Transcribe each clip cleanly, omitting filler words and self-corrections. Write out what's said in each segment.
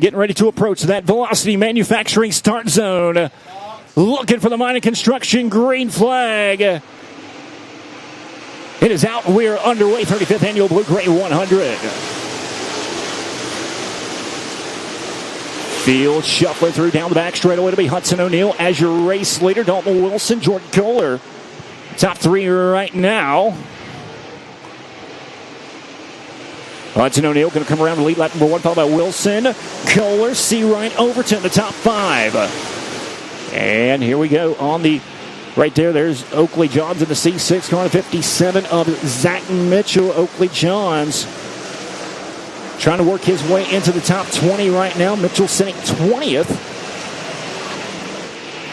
Getting ready to approach that Velocity Manufacturing start zone. Looking for the mining construction green flag. It is out. We're underway. 35th annual Blue Gray 100. Field shuffling through down the back straightaway to be Hudson O'Neal as your race leader. Dalton Wilson, Jordan Kohler. Top three right now. Hudson O'Neal going to come around to lead lap number one, followed by Wilson, Kohler, Seawright, Overton, the top five. And here we go on the right there. There's Oakley Johns in the C6 car, 57 of Zack Mitchell. Oakley Johns trying to work his way into the top 20 right now. Mitchell sitting 20th.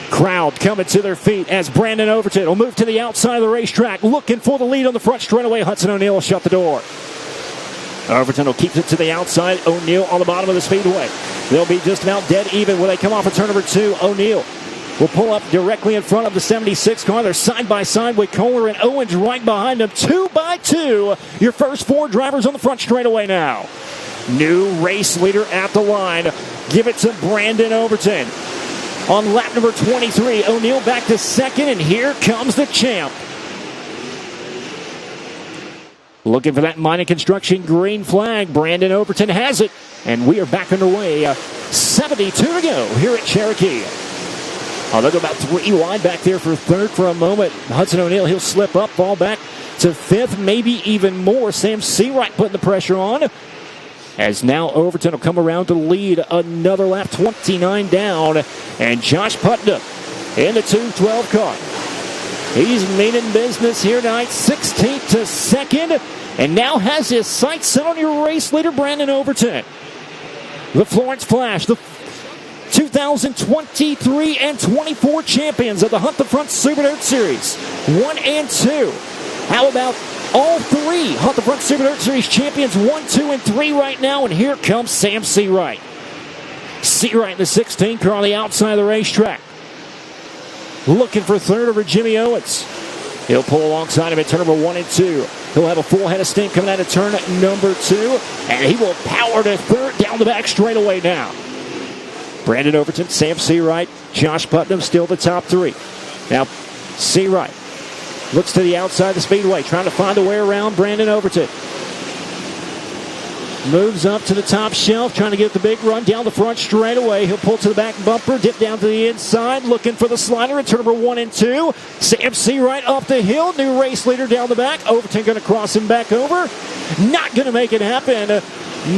Crowd coming to their feet as Brandon Overton will move to the outside of the racetrack, looking for the lead on the front straightaway. Hudson O'Neal will shut the door. Overton will keep it to the outside. O'Neal on the bottom of the speedway. They'll be just about dead even when they come off of turn number two. O'Neal will pull up directly in front of the 76 car. They're side by side with Kohler and Owens right behind them. 2 by 2. Your first four drivers on the front straightaway now. New race leader at the line. Give it to Brandon Overton. On lap number 23, O'Neal back to second, and here comes the champ. Looking for that mining construction green flag. Brandon Overton has it, and we are back underway. 72 to go here at Cherokee. Oh, they'll go about 3 wide back there for third for a moment. Hudson O'Neal, he'll slip up, fall back to fifth, maybe even more. Sam Seawright putting the pressure on. As now Overton will come around to lead another lap, 29 down. And Josh Putnam in the 212 car. He's meaning business here tonight, 16th to second. And now has his sights set on your race leader, Brandon Overton. The Florence Flash, the 2023 and 24 champions of the Hunt the Front Super Dirt Series 1 and 2. How about all three Hunt the Front Super Dirt Series champions 1, 2, and 3 right now? And here comes Sam Seawright. Seawright in the 16 car on the outside of the racetrack. Looking for third over Jimmy Owens. He'll pull alongside him at turn number 1 and 2. He'll have a full head of steam coming out of turn number 2. And he will power to third down the back straightaway now. Brandon Overton, Sam Seawright, Josh Putnam still the top three. Now, Seawright looks to the outside of the speedway, trying to find a way around Brandon Overton. Moves up to the top shelf, trying to get the big run down the front straightaway. He'll pull to the back bumper, dip down to the inside, looking for the slider at turn number 1 and 2. Sam Seawright up the hill, new race leader down the back. Overton going to cross him back over. Not going to make it happen.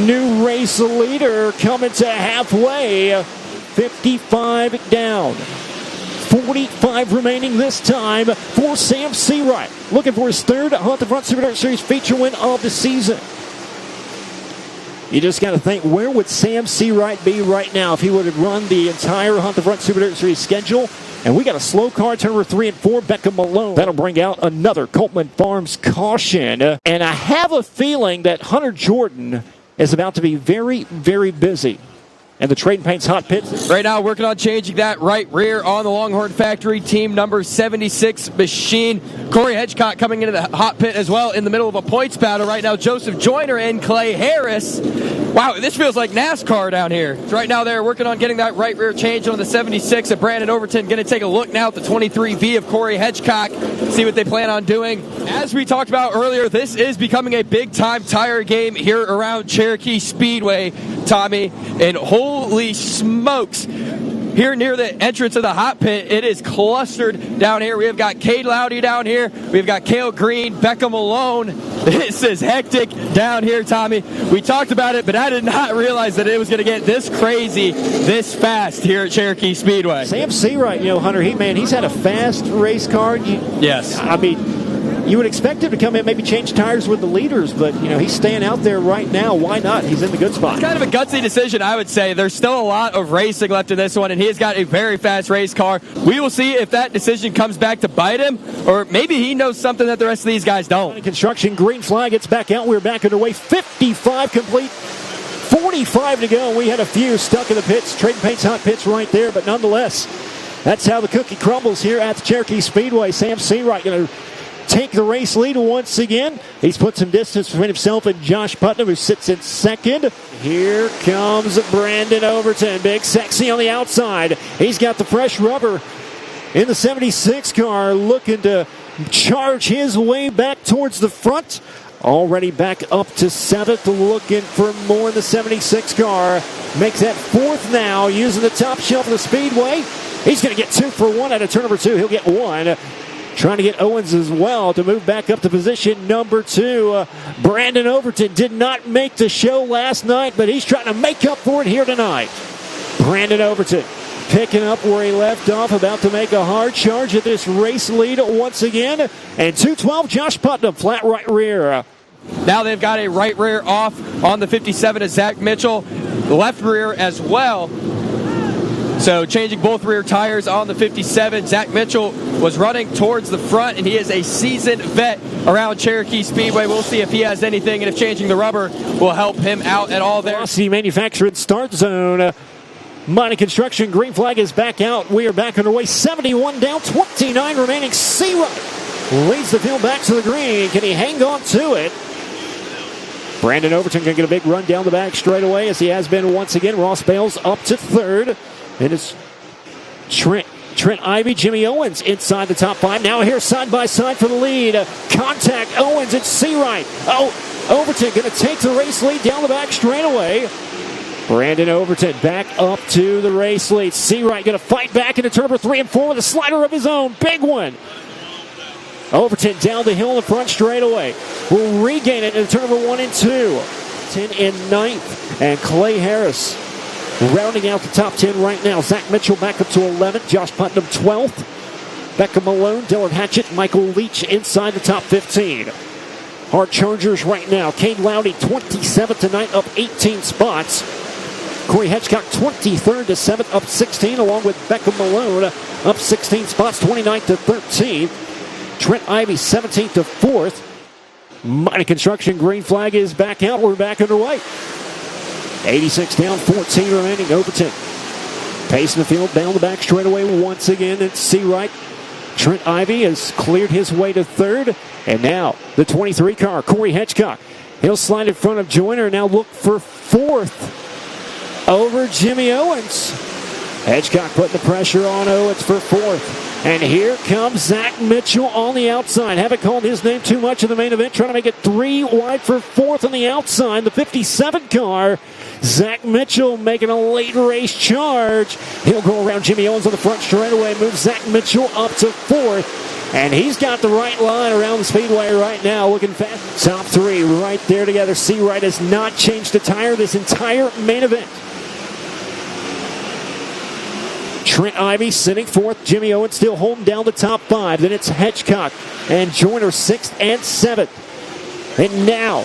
New race leader coming to halfway. 55 down. 45 remaining this time for Sam Seawright. Looking for his third Hunt the Front Super Dirt Series feature win of the season. You just got to think, where would Sam Seawright be right now if he would have run the entire Hunt the Front Super Dirt Series schedule? And we got a slow car, turn number 3 and 4, Becca Malone. That'll bring out another Coltman Farms caution. And I have a feeling that Hunter Jordan is about to be very, very busy. And the Trade Paints hot pit. Right now, working on changing that right rear on the Longhorn Factory team number 76 machine. Corey Hedgecock coming into the hot pit as well in the middle of a points battle right now. Joseph Joyner and Clay Harris. Wow, this feels like NASCAR down here. Right now, they're working on getting that right rear change on the 76 of Brandon Overton. Going to take a look now at the 23V of Corey Hedgecock. See what they plan on doing. As we talked about earlier, this is becoming a big-time tire game here around Cherokee Speedway, Tommy. And holy smokes, here near the entrance of the hot pit, it is clustered down here. We have got Cade Loudy down here. We've got Cale Green, Becca Malone. This is hectic down here, Tommy. We talked about it, but I did not realize that it was going to get this crazy this fast here at Cherokee Speedway. Sam Seawright, Hunter, he's had a fast race car. Yes. I mean, you would expect him to come in, maybe change tires with the leaders, but, he's staying out there right now. Why not? He's in the good spot. It's kind of a gutsy decision, I would say. There's still a lot of racing left in this one, and he has got a very fast race car. We will see if that decision comes back to bite him, or maybe he knows something that the rest of these guys don't. Construction green flag gets back out. We're back underway. 55 complete. 45 to go. We had a few stuck in the pits. Trade Paints hot pits right there, but nonetheless, that's how the cookie crumbles here at the Cherokee Speedway. Sam Seawright going to take the race lead once again. He's put some distance between himself and Josh Putnam, who sits in second. Here comes Brandon Overton, big sexy on the outside. He's got the fresh rubber in the 76 car, looking to charge his way back towards the front. Already back up to 7th, looking for more in the 76 car. Makes that 4th now, using the top shelf of the Speedway. He's going to get 2 for 1 out of turn number 2. He'll get 1. Trying to get Owens as well to move back up to position number 2. Brandon Overton did not make the show last night, but he's trying to make up for it here tonight. Brandon Overton picking up where he left off, about to make a hard charge at this race lead once again. And 212, Josh Putnam, flat right rear. Now they've got a right rear off on the 57 of Zack Mitchell, the left rear as well. So changing both rear tires on the 57. Zack Mitchell was running towards the front, and he is a seasoned vet around Cherokee Speedway. We'll see if he has anything and if changing the rubber will help him out at all there. Velocity Manufacturing start zone. Mighty Construction, green flag is back out. We are back underway. 71 down, 29 remaining. Seawright leads the field back to the green. Can he hang on to it? Brandon Overton going to get a big run down the back straight away, as he has been once again. Ross Bales up to 3rd. And it's Trent Ivey, Jimmy Owens inside the top 5. Now here side by side for the lead. Contact Owens and Seawright. Overton going to take the race lead down the back straight away. Brandon Overton back up to the race lead. Seawright going to fight back into turn number 3 and 4 with a slider of his own. Big one. Overton down the hill in the front straight away. Will regain it in turn number 1 and 2. 10 and 9th. And Clay Harris rounding out the top 10 right now. Zack Mitchell back up to 11th. Josh Putnam 12th. Becca Malone, Dylan Hatchett, Michael Leach inside the top 15. Hard chargers right now. Cade Lowdy 27th tonight, up 18 spots. Corey Hedgecock 23rd to 7th, up 16, along with Becca Malone up 16 spots, 29th to 13th. Trent Ivey 17th to 4th. Mighty Construction green flag is back out. We're back underway. 86 down, 14 remaining. Overton pacing the field down the back straightaway once again. It's Seawright. Trent Ivey has cleared his way to 3rd. And now the 23 car, Corey Hedgecock. He'll slide in front of Joyner and now look for 4th over Jimmy Owens. Hedgecock putting the pressure on Owens for 4th. And here comes Zack Mitchell on the outside. Haven't called his name too much in the main event. Trying to make it 3 wide for 4th on the outside. The 57 car. Zack Mitchell making a late race charge. He'll go around Jimmy Owens on the front straightaway. Moves Zack Mitchell up to 4th. And he's got the right line around the speedway right now. Looking fast. Top 3 right there together. Seawright has not changed a tire this entire main event. Trent Ivey sitting 4th. Jimmy Owens still holding down the top 5. Then it's Hedgecock and Joyner 6th and 7th. And now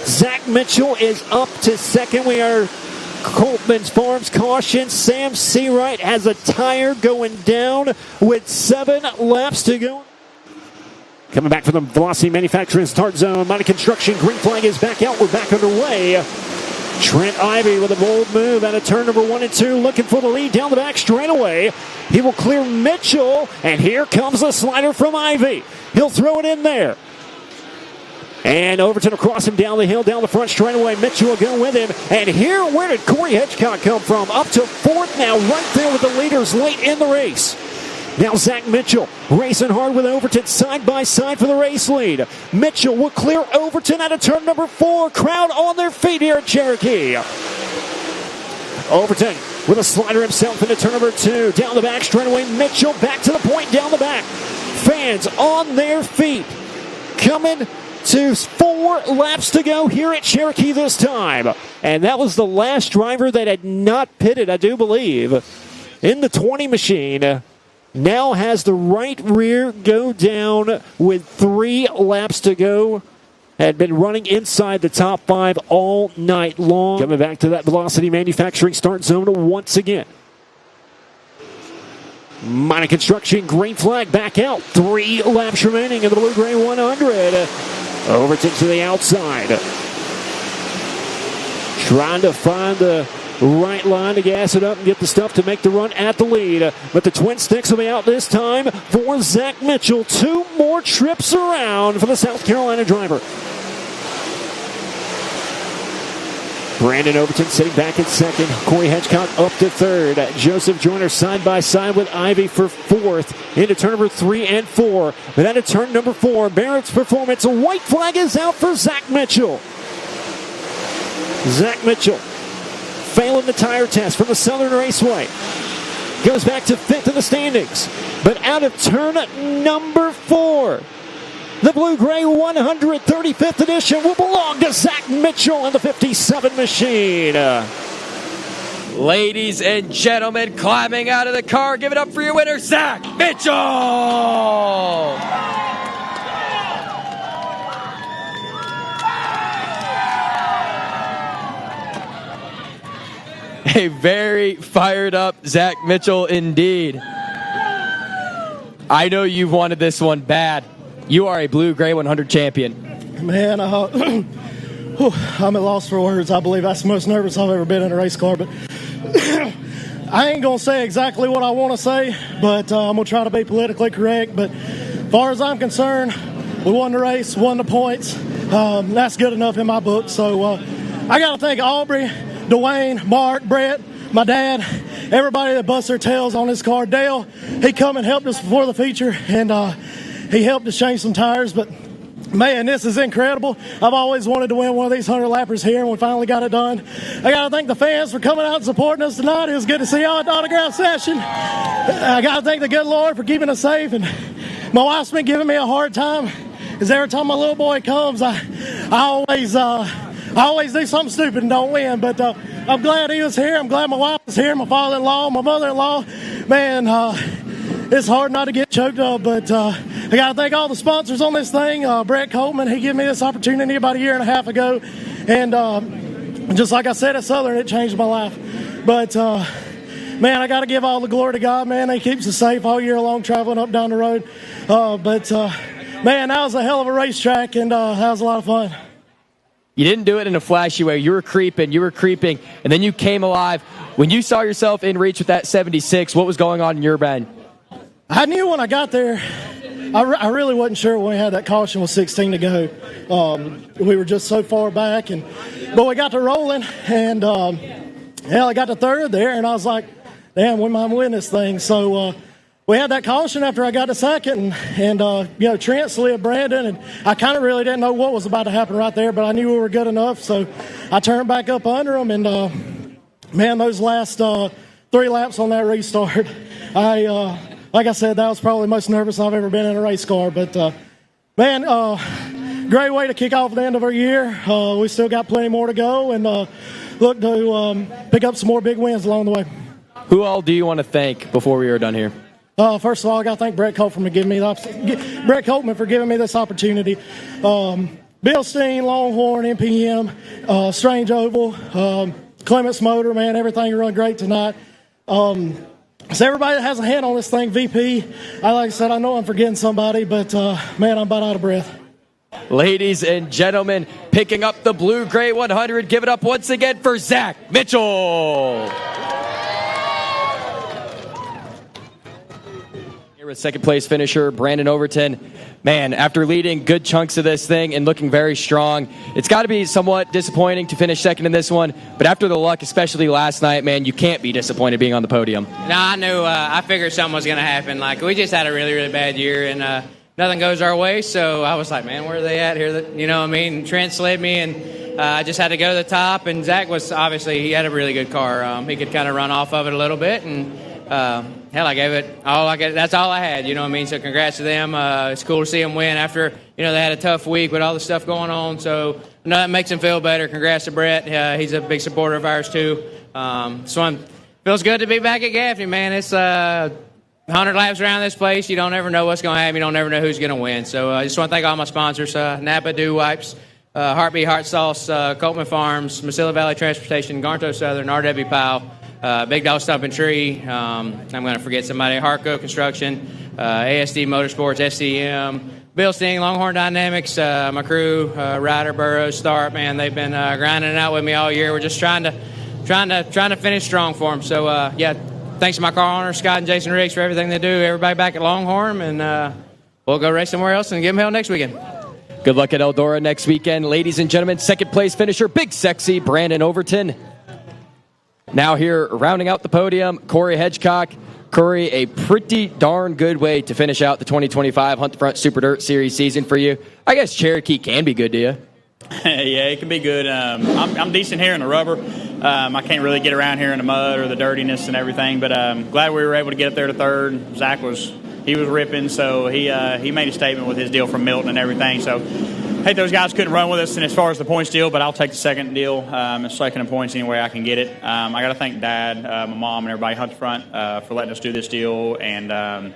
Zack Mitchell is up to 2nd. We are Coltman's Farms caution. Sam Seawright has a tire going down with 7 laps to go. Coming back from the Velocity Manufacturing start zone. Mighty Construction green flag is back out. We're back underway. Trent Ivey with a bold move out of turn number 1 and 2, looking for the lead down the back straightaway. He will clear Mitchell, and here comes the slider from Ivey. He'll throw it in there. And Overton across him down the hill, down the front straightaway. Mitchell will go with him. And here, where did Corey Hedgecock come from? Up to 4th now, right there with the leaders late in the race. Now Zack Mitchell racing hard with Overton side by side for the race lead. Mitchell will clear Overton out of turn number 4. Crowd on their feet here at Cherokee. Overton with a slider himself into turn number 2. Down the back straightaway. Mitchell back to the point down the back. Fans on their feet. Coming to 4 laps to go here at Cherokee this time. And that was the last driver that had not pitted, I do believe, in the 20 machine. Now has the right rear go down with 3 laps to go. Had been running inside the top 5 all night long. Coming back to that Velocity Manufacturing start zone once again. Mighty Construction green flag back out. 3 laps remaining in the Blue-Gray 100. Overton to the outside. Trying to find the right line to gas it up and get the stuff to make the run at the lead. But the twin sticks will be out this time for Zack Mitchell. 2 more trips around for the South Carolina driver. Brandon Overton sitting back in second. Corey Hedgecock up to third. Joseph Joyner side by side with Ivy for fourth. Into turn number 3 and 4. But out of turn number 4, Barrett's performance. A white flag is out for Zack Mitchell. Zack Mitchell failing the tire test from the Southern Raceway. Goes back to 5th in the standings. But out of turn number 4, the Blue-Gray 135th edition will belong to Zack Mitchell and the 57 machine. Ladies and gentlemen, climbing out of the car, give it up for your winner, Zack Mitchell! A very fired up Zack Mitchell indeed. I know you've wanted this one bad. You are a Blue-Gray 100 champion. Man, I'm at loss for words. I believe that's the most nervous I've ever been in a race car. But I ain't going to say exactly what I want to say, but I'm going to try to be politically correct. But as far as I'm concerned, we won the race, won the points. That's good enough in my book. So I got to thank Aubrey, Dwayne, Mark, Brett, my dad, everybody that busts their tails on this car. Dale, he come and helped us before the feature, and he helped us change some tires. But man, this is incredible. I've always wanted to win one of these 100-lappers here, and we finally got it done. I got to thank the fans for coming out and supporting us tonight. It was good to see y'all at the autograph session. I got to thank the good Lord for keeping us safe. And my wife's been giving me a hard time, because every time my little boy comes, I always do something stupid and don't win. But I'm glad he was here. I'm glad my wife was here, my father-in-law, my mother-in-law. Man, it's hard not to get choked up, but I got to thank all the sponsors on this thing. Brett Coleman, he gave me this opportunity about a year and a half ago, and just like I said at Southern, it changed my life. But man, I got to give all the glory to God, man. He keeps us safe all year long traveling up down the road. But man, that was a hell of a racetrack, and that was a lot of fun. You didn't do it in a flashy way. You were creeping, and then you came alive. When you saw yourself in reach with that 76, what was going on in your brain? I knew when I got there, I really wasn't sure when we had that caution with 16 to go. We were just so far back, but we got to rolling, and I got to third there, and I was like, damn, we might win this thing. So we had that caution after I got to second, and Trent slid Brandon, and I kind of really didn't know what was about to happen right there, but I knew we were good enough, so I turned back up under them, and man, those last 3 laps on that restart, like I said, that was probably the most nervous I've ever been in a race car. But, man, great way to kick off the end of our year. We still got plenty more to go, and look to pick up some more big wins along the way. Who all do you want to thank before we are done here? First of all, I got to thank Brett Coleman for giving me this opportunity. Bill Steen, Longhorn, NPM, Strange Oval, Clements Motor, man, everything run great tonight. So everybody that has a hand on this thing, VP, like I said, I know I'm forgetting somebody, but man, I'm about out of breath. Ladies and gentlemen, picking up the Blue-Gray 100, give it up once again for Zack Mitchell. Here with second place finisher Brandon Overton. Man, after leading good chunks of this thing and looking very strong, it's got to be somewhat disappointing to finish second in this one. But after the luck, especially last night, man, you can't be disappointed being on the podium. No, I knew. I figured something was going to happen. Like, we just had a really, really bad year, and nothing goes our way. So I was like, man, where are they at here? You know what I mean? Trent slid me, and I just had to go to the top. And Zach was obviously, he had a really good car. He could kind of run off of it a little bit, and hell, I gave it all I could. That's all I had, you know what I mean? So congrats to them. It's cool to see them win after, they had a tough week with all the stuff going on. So that makes them feel better. Congrats to Brett. He's a big supporter of ours, too. Feels good to be back at Gaffney, man. It's 100 laps around this place. You don't ever know what's going to happen. You don't ever know who's going to win. So I just want to thank all my sponsors, Napa Dew Wipes, Heartbeat Heart Sauce, Coltman Farms, Mesilla Valley Transportation, Garnto Southern, RW Powell, Big Dog Stumping Tree, I'm going to forget somebody, Harco Construction, ASD Motorsports, SCM, Bill Sting, Longhorn Dynamics, my crew, Ryder, Burrows, Start, man, they've been grinding it out with me all year. We're just trying to trying to finish strong for them. So, yeah, thanks to my car owner, Scott and Jason Riggs, for everything they do. Everybody back at Longhorn, and we'll go race somewhere else and give them hell next weekend. Good luck at Eldora next weekend. Ladies and gentlemen, second place finisher, big sexy Brandon Overton. Now here, rounding out the podium, Corey Hedgecock. Corey, a pretty darn good way to finish out the 2025 Hunt the Front Super Dirt Series season for you. I guess Cherokee can be good to you. Yeah, it can be good. I'm decent here in the rubber. I can't really get around here in the mud or the dirtiness and everything, but I'm glad we were able to get up there to third. Zach was ripping, so he made a statement with his deal from Milton and everything. So, hey, those guys couldn't run with us, and as far as the points deal, but I'll take the second deal, second in points any way I can get it. I got to thank Dad, my mom, and everybody Hunt the Front for letting us do this deal, and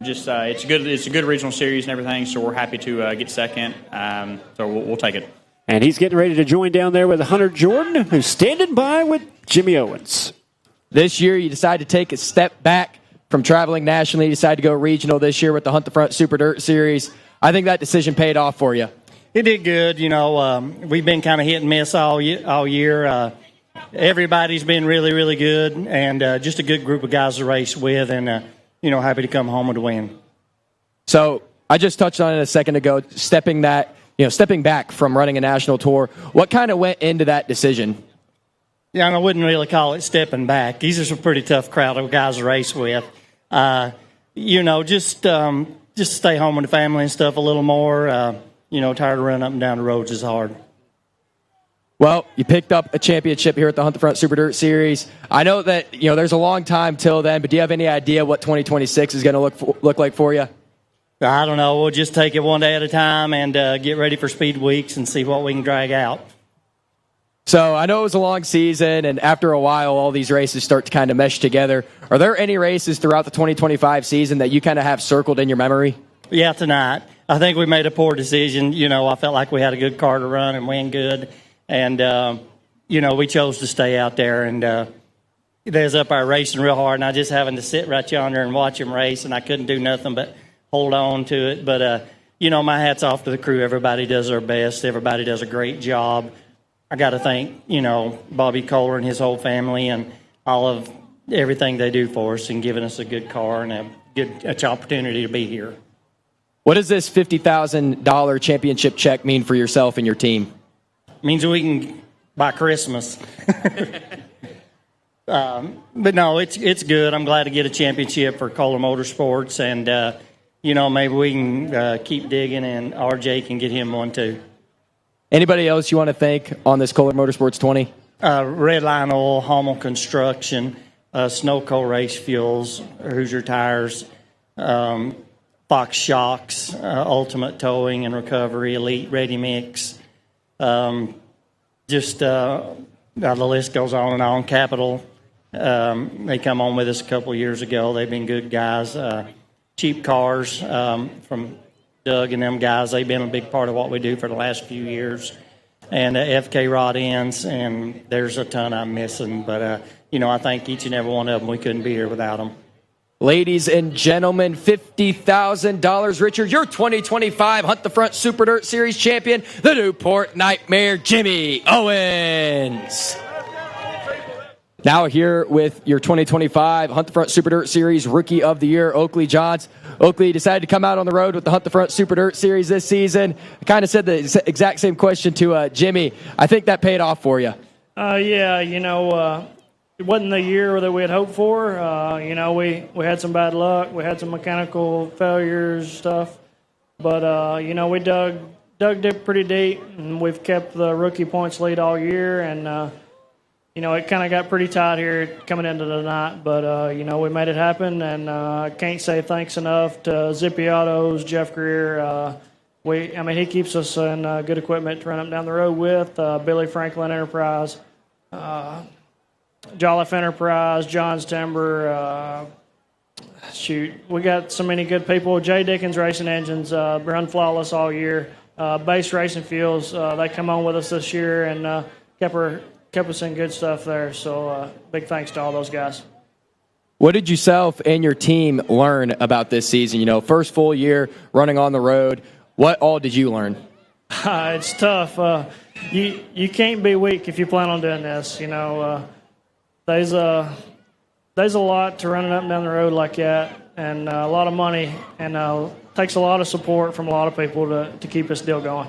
it's a good regional series and everything. So we're happy to get second. So we'll take it. And he's getting ready to join down there with Hunter Jordan, who's standing by with Jimmy Owens. This year, you decided to take a step back from traveling nationally. You decided to go regional this year with the Hunt the Front Super Dirt Series. I think that decision paid off for you. It did good. We've been kind of hit and miss all year. Everybody's been really, really good, and just a good group of guys to race with, and, happy to come home with a win. So I just touched on it a second ago, stepping back from running a national tour. What kind of went into that decision? Yeah, and I wouldn't really call it stepping back. These are some pretty tough crowd of guys to race with. Just stay home with the family and stuff a little more. Tired of running up and down the roads is hard. Well, you picked up a championship here at the Hunt the Front Super Dirt Series. I know that there's a long time till then, but do you have any idea what 2026 is going to look like for you? I don't know. We'll just take it one day at a time and get ready for speed weeks and see what we can drag out. So I know it was a long season, and after a while, all these races start to kind of mesh together. Are there any races throughout the 2025 season that you kind of have circled in your memory? Yeah, tonight. I think we made a poor decision. I felt like we had a good car to run and win good. And, we chose to stay out there. And they was up there racing real hard, and I just having to sit right yonder and watch them race, and I couldn't do nothing but hold on to it. But, my hat's off to the crew. Everybody does their best. Everybody does a great job. I got to thank, Bobby Kohler and his whole family and all of everything they do for us and giving us a good car and a good opportunity to be here. What does this $50,000 championship check mean for yourself and your team? It means we can buy Christmas. But no, it's good. I'm glad to get a championship for Kohler Motorsports, and maybe we can keep digging, and RJ can get him one too. Anybody else you want to thank on this Kohler Motorsports 20? Red Line Oil, Hummel Construction, Snowco Race Fuels, Hoosier Tires, Fox Shocks, Ultimate Towing and Recovery, Elite Ready Mix. The list goes on and on. Capital, they come on with us a couple years ago. They've been good guys. Cheap Cars from Doug and them guys, they've been a big part of what we do for the last few years. And FK Rod Ends, and there's a ton I'm missing. But, I thank each and every one of them. We couldn't be here without them. Ladies and gentlemen, $50,000. Richard, your 2025 Hunt the Front Super Dirt Series champion, the Newport Nightmare, Jimmy Owens. Now here with your 2025 Hunt the Front Super Dirt Series Rookie of the Year, Oakley Johns. Oakley decided to come out on the road with the Hunt the Front Super Dirt Series this season. I kind of said the exact same question to Jimmy. I think that paid off for you. It wasn't the year that we had hoped for. We had some bad luck. We had some mechanical failures, stuff. But, we dug pretty deep, and we've kept the rookie points lead all year. And, it kind of got pretty tight here coming into the night. But, we made it happen. And I can't say thanks enough to Zippy Autos, Jeff Greer. He keeps us in good equipment to run up and down the road with. Billy Franklin Enterprise. Jolliffe Enterprise, John's Timber, we got so many good people. Jay Dickens Racing Engines, run flawless all year. Base Racing Fuels, they come on with us this year and kept us in good stuff there. So big thanks to all those guys. What did yourself and your team learn about this season? First full year running on the road. What all did you learn? It's tough. You can't be weak if you plan on doing this. there's a lot to running up and down the road like that, and a lot of money, and takes a lot of support from a lot of people to keep this deal going.